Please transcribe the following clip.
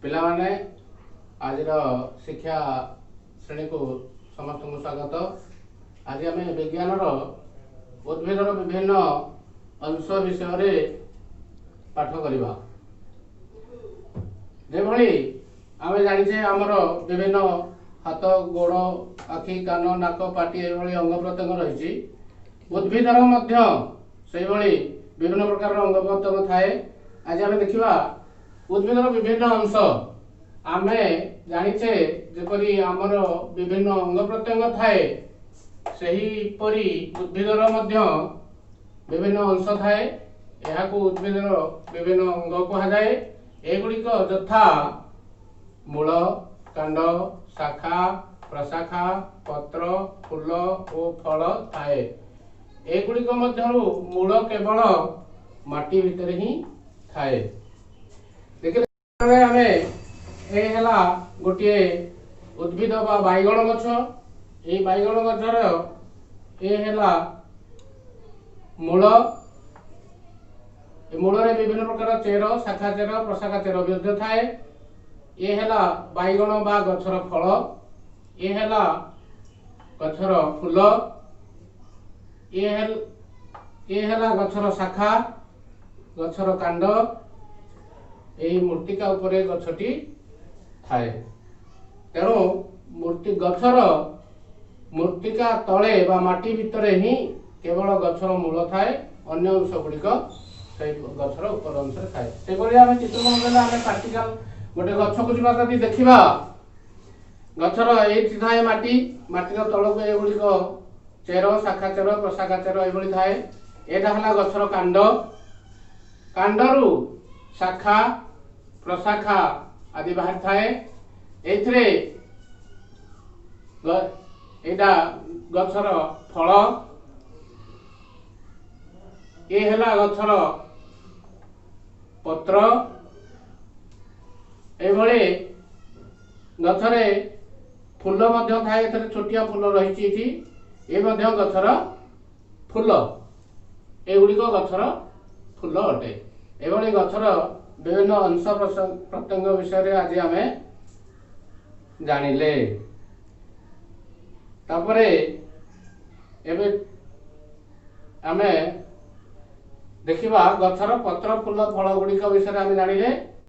पिलामाने आज शिक्षा श्रेणी को समस्त को स्वागत। आज आम विज्ञान उद्भिदर विभिन्न अंश विषय पाठ करवा। जेभली आम जाचे आमर विभिन्न हाथ गोड़ आखि कान नाक पाटी एभली अंग प्रत्यंग रही। उद्भिदर से विभिन्न प्रकार अंग प्रत्यंग थाए। आज आम देखा उद्भिदर विभिन्न अंश आम जाचे जेपरी आमर विभिन्न अंग प्रत्यंग थाए सेहीपरि उद्भिदर विभिन्न अंश थाए। यह उद्भिदर विभिन्न अंग कहुए। एगुड़िक यथा मूल कांड शाखा प्रशाखा पत्र फूल और फल थाए। एगुड़िक मूल केवल माटी भितर ही थाए। देखिए आम गोटे उद्भिद बा बैगण गछ। ये बैगण गछर ये मूल मूल विभिन्न प्रकार चेर शाखा चेर प्रशाखा चेर विद्य थाए। ये बैगण बा गछर फल। ये गछर फूल। ये गछर शाखा गछर कांड। यही मूर्तिका उपरे गछटी थाए। तेणु मूर्ति गछर मूर्तिका तले बा माटी भितर ही केवल गछर मूल थाए। अन्य अंश गुड़िक गछर उपर अंश थाए। से आम चित्रमण आम प्राक्टिकाल गोटे गछ को जब देखा गछर ये थाए माटी माटीर तलक एगुड़िक चेर शाखा चेर प्रशाखा चेर ये थाए। यहाँ गछर कांड कांडरू शाखा प्रशाखा आदि बाहर थाए। एथिरे गछर फल। ये गछर पत्र। एभली गछरे फूल थाए। छोटिया फूल रही। ये गछर फूल एगुड़िक गछर फूल अटे। एभली गछर विभिन्न अंश प्रत्यंग विषय आज आम जानिले। तापरे एबे आमे देखिबा गछर पत्र फूल फल गुड़िक विषय आम जानिले।